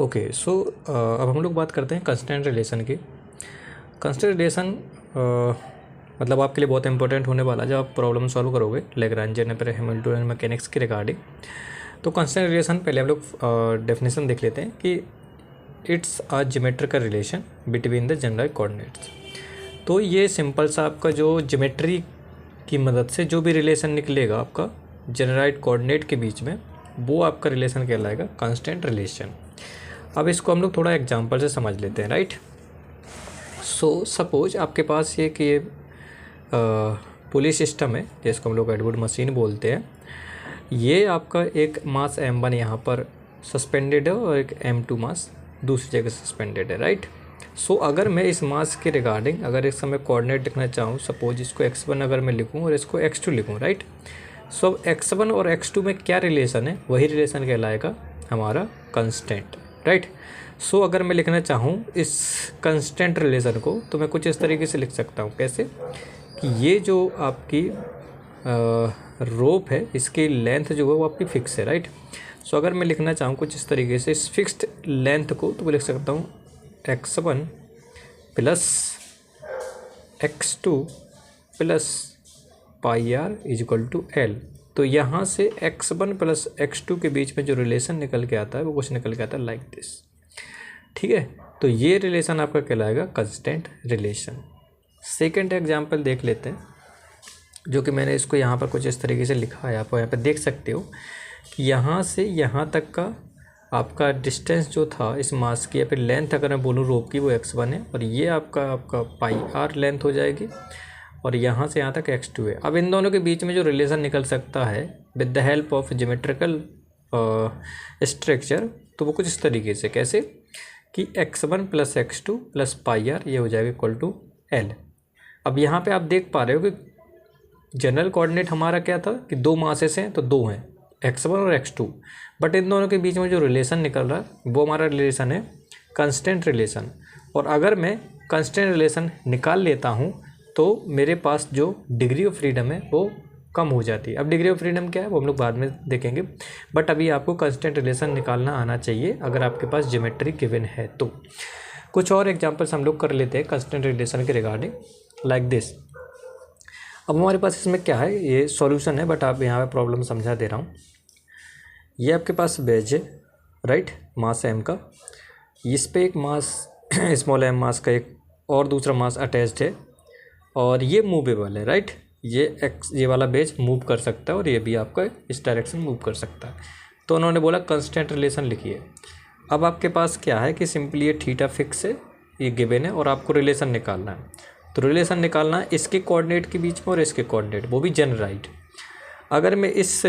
Okay so अब हम लोग बात करते हैं कंस्टेंट रिलेशन की। कंस्टेंट रिलेशन मतलब आपके लिए बहुत इंपॉर्टेंट होने वाला है जब आप प्रॉब्लम सॉल्व करोगे लैग्रेंजियन और हैमिल्टोनियन मैकेनिक्स की रिगार्डिंग। तो कंस्टेंट रिलेशन पहले हम लोग डेफिनेशन देख लेते हैं कि it's a geometrical relation between the general coordinates. तो ये सिंपल सा आपका जो ज्योमेट्री की मदद से जो भी रिलेशन निकलेगा आपका जनरल कोऑर्डिनेट के बीच में, वो आपका रिलेशन कहलाएगा कंस्टेंट रिलेशन। अब इसको हम लोग थोड़ा एग्जांपल से समझ लेते हैं, राइट। सो सपोज आपके पास ये कि पुली सिस्टम है जिसको हम लोग एडवुड मशीन बोलते हैं। ये आपका एक मास m1 यहाँ पर सस्पेंडेड है और एक m2 मास दूसरी जगह सस्पेंडेड है, राइट। सो अगर मैं इस मास के रिगार्डिंग अगर इस समय कोऑर्डिनेट लिखना चाहूँ, सपोज इसको x1 अगर मैं लिखूँ और इसको x2 लिखूँ, राइट। सो अब x1 और x2 में क्या रिलेशन है, वही रिलेशन कहलाएगा हमारा कंस्टेंट, राइट। सो अगर मैं लिखना चाहूँ इस कंस्टेंट रिलेशन को तो मैं कुछ इस तरीके से लिख सकता हूँ, कैसे कि ये जो आपकी रोप है इसकी लेंथ जो है वो आपकी फिक्स है, राइट। सो अगर मैं लिखना चाहूँ कुछ इस तरीके से इस फिक्स्ड लेंथ को, तो मैं लिख सकता हूँ x1 plus x2 plus pi r is equal to L. तो यहाँ से x1 प्लस x2 के बीच में जो रिलेशन निकल के आता है वो कुछ निकल के आता है लाइक दिस, ठीक है। तो ये रिलेशन आपका कहलाएगा कंस्टेंट रिलेशन। सेकंड एग्जांपल देख लेते हैं, जो कि मैंने इसको यहाँ पर कुछ इस तरीके से लिखा है, आप यहाँ पर देख सकते हो कि यहाँ से यहाँ तक का आपका डिस्टेंस जो था इस मास की या फिर लेंथ अगर मैं बोलूँ रोप की, वो x1 है और ये आपका पाई आर लेंथ हो जाएगी और यहाँ से यहाँ तक x2 है। अब इन दोनों के बीच में जो रिलेशन निकल सकता है with the help of geometrical structure, तो वो कुछ इस तरीके से, कैसे कि x1 plus x2 plus pi are ये हो जाएगा इक्वल टू एल। अब यहाँ पे आप देख पा रहे हो कि जनरल कोऑर्डिनेट हमारा क्या था कि दो मासेस हैं तो दो हैं x1 और x2, बट इन दोनों के बीच में जो रिलेशन निकल रहा है वो हमारा रिलेशन है कंस्टेंट रिलेशन। और अगर मैं कंस्टेंट रिलेशन निकाल लेता हूँ तो मेरे पास जो डिग्री ऑफ फ्रीडम है वो कम हो जाती है। अब डिग्री ऑफ फ्रीडम क्या है वो हम लोग बाद में देखेंगे, बट अभी आपको कंस्टेंट रिलेशन निकालना आना चाहिए अगर आपके पास ज्योमेट्री गिवन है। तो कुछ और एग्जांपल्स हम लोग कर लेते हैं कंस्टेंट रिलेशन के रिगार्डिंग लाइक दिस। अब हमारे पास इसमें क्या है, ये सॉल्यूशन है बट आप यहाँ पे प्रॉब्लम समझा दे रहा हूँ। ये आपके पास बेज है, राइट, मास m का, इस पे एक मास स्मॉल m मास का एक और दूसरा मास अटैच्ड है और ये मूवेबल है, राइट। ये वाला बेज मूव कर सकता है और ये भी आपका इस डायरेक्शन मूव कर सकता है। तो उन्होंने बोला कंस्टेंट रिलेशन लिखिए। अब आपके पास क्या है कि सिंपली ये थीटा फिक्स है, ये गिवन है और आपको रिलेशन निकालना है। तो रिलेशन निकालना है इसके कोऑर्डिनेट के बीच में और इसके कोऑर्डिनेट, वो भी जनराइट। अगर मैं इस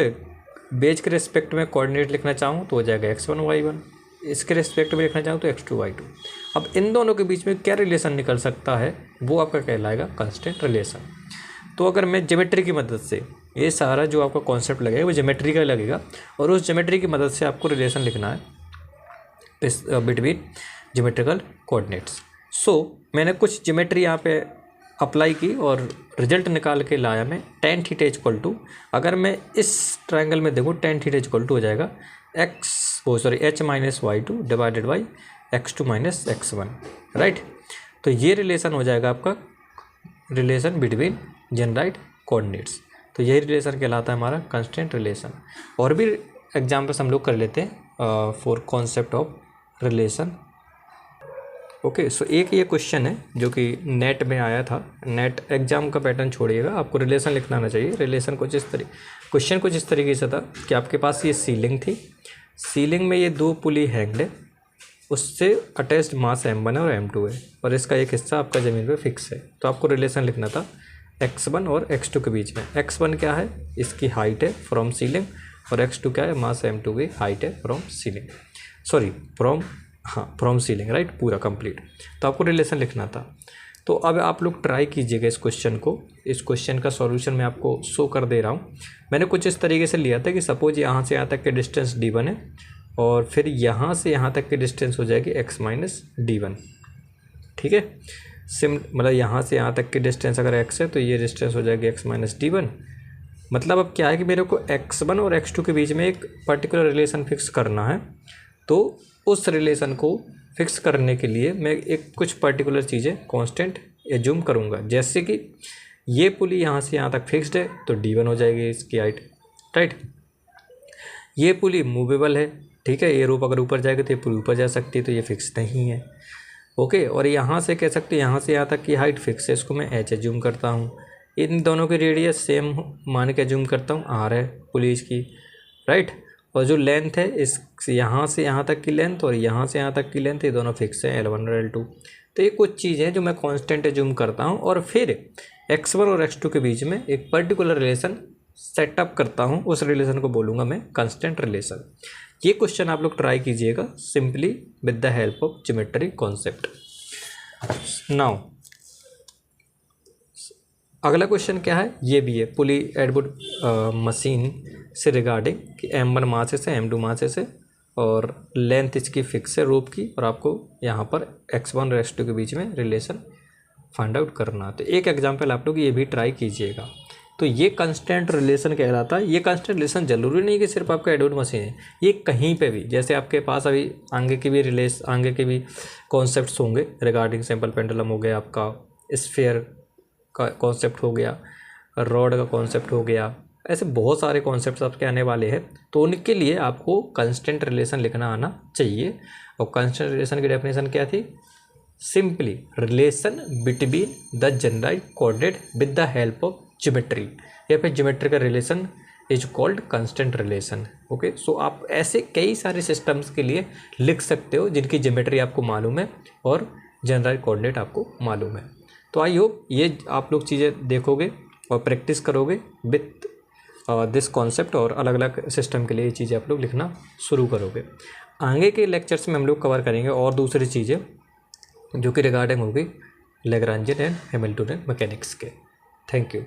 बेज के रिस्पेक्ट में कोऑर्डिनेट लिखना चाहूँ तो हो जाएगा x1 y1, इसके रिस्पेक्ट में लिखना चाहूँ तो x2 y2। अब इन दोनों के बीच में क्या रिलेशन निकल सकता है वो आपका कहलाएगा कंस्टेंट रिलेशन। तो अगर मैं ज्योमेट्री की मदद से, ये सारा जो आपका कॉन्सेप्ट लगेगा वो ज्योमेट्री का लगेगा और उस ज्योमेट्री की मदद से आपको रिलेशन लिखना है इस बिटवीन ज्योमेट्रिकल कोऑर्डिनेट्स। सो मैंने कुछ ज्योमेट्री यहाँ पे अप्लाई की और रिजल्ट निकाल के लाया मैं tan थीटा इक्वल टू, अगर मैं इस ट्रायंगल में देखूँ tan थीटा इक्वल टू हो जाएगा h minus y2 divided by x2 minus x1, right. तो ये रिलेशन हो जाएगा आपका रिलेशन बिटवीन जनराइट कोऑर्डिनेट्स। तो यही रिलेशन कहलाता है हमारा कंस्टेंट रिलेशन। और भी एग्जाम्पल्स हम लोग कर लेते हैं for concept of relation. Okay सो एक ये क्वेश्चन है जो कि नेट में आया था, नेट एग्जाम का पैटर्न छोड़िएगा, आपको रिलेशन लिखना आना चाहिए। रिलेशन कुछ इस तरीके, क्वेश्चन कुछ इस तरीके से था कि आपके पास ये सीलिंग थी, सीलिंग में ये दो पुली हैंग्ड है, उससे अटैच्ड मास m1 है और m2 है और इसका एक हिस्सा आपका ज़मीन पे फिक्स है। तो आपको रिलेशन लिखना था x1 और x2 के बीच में। x1 क्या है, इसकी हाइट है फ्रॉम सीलिंग और x2 क्या है, मास m2 की हाइट है from ceiling, sorry from ceiling, right, पूरा कंप्लीट। तो आपको रिलेशन लिखना था। तो अब आप लोग ट्राई कीजिएगा इस क्वेश्चन को। इस क्वेश्चन का सॉल्यूशन मैं आपको शो कर दे रहा हूँ। मैंने कुछ इस तरीके से लिया था कि सपोज यहाँ से यहाँ तक के डिस्टेंस d1 है और फिर यहाँ से यहाँ तक की डिस्टेंस हो जाएगी x माइनस d1, ठीक है। मतलब यहाँ से यहाँ तक की डिस्टेंस अगर x है तो ये डिस्टेंस हो जाएगी x माइनस d1। मतलब अब क्या है कि मेरे को x1 और x2 के बीच में एक पर्टिकुलर रिलेशन फिक्स करना है। तो उस रिलेशन को फिक्स करने के लिए मैं एक कुछ पर्टिकुलर चीज़ें कांस्टेंट एज्यूम करूँगा। जैसे कि ये पुली यहाँ से यहाँ तक फिक्स्ड है तो D1 हो जाएगी इसकी हाइट, राइट। ये पुली मूवेबल है, ठीक है, ये रोप अगर ऊपर जाएगा तो ये पुली ऊपर जा सकती है, तो ये फिक्स नहीं है, ओके। और यहाँ से कह सकते हैं यहाँ से यहाँ तक की हाइट फिक्स है, इसको मैं H एज्यूम करता हूँ। इन दोनों की रेडियस सेम मान के एज्यूम करता हूँ, R है पुलिस की, राइट। और जो लेंथ है इस यहाँ से यहाँ तक की लेंथ और यहाँ से यहाँ तक की लेंथ, ये दोनों फिक्स है L1 और L2। तो ये कुछ चीज़ है जो मैं कांस्टेंट एज्यूम करता हूँ और फिर x1 और x2 के बीच में एक पर्टिकुलर रिलेशन सेटअप करता हूँ। उस रिलेशन को बोलूँगा मैं कांस्टेंट रिलेशन। ये क्वेश्चन आप लोग ट्राई कीजिएगा simply with the help of geometry concept. Now अगला क्वेश्चन क्या है, ये भी है पुली एडवुड मशीन से रिगार्डिंग कि M1 मासेस है, M2 मासेस है और लेंथ इसकी फिक्स है रोप की, और आपको यहाँ पर x1 और x2 के बीच में रिलेशन फाइंड आउट करना। तो एक एग्जांपल आप लोग ये भी ट्राई कीजिएगा। तो ये कांस्टेंट रिलेशन कहलाता है। ये कांस्टेंट रिलेशन जरूरी नहीं कि सिर्फ आपका एडवुड मशीन है, ये कहीं पे भी, जैसे आपके पास अभी आगे के भी कॉन्सेप्ट्स होंगे रिगार्डिंग सिंपल पेंडुलम हो गया, आपका स्फीयर का कॉन्सेप्ट हो गया, रॉड का कॉन्सेप्ट हो गया, ऐसे बहुत सारे कॉन्सेप्ट्स आपके आने वाले हैं। तो उनके लिए आपको कांस्टेंट रिलेशन लिखना आना चाहिए। और कांस्टेंट रिलेशन की डेफिनेशन क्या थी, simply relation between the general coordinate with the help of geometry, या फिर ज्योमेट्री का relation is called constant relation, okay. So आप ऐसे कई सारे सिस्टम्स के लिए लिख सकते हो जिनकी ज्योमेट्री आपको मालूम है और जनरल कोऑर्डिनेट आपको मालूम है। तो आई होप ये आप लोग चीज़ें देखोगे और प्रैक्टिस करोगे विथ दिस कॉन्सेप्ट, और अलग अलग सिस्टम के लिए ये चीज़ें आप लोग लिखना शुरू करोगे। आगे के लेक्चर्स में हम लोग कवर करेंगे और दूसरी चीज़ें जो कि रिगार्डिंग होगी लैग्रांजियन एंड हैमिल्टोनियन मैकेनिक्स के। Thank you.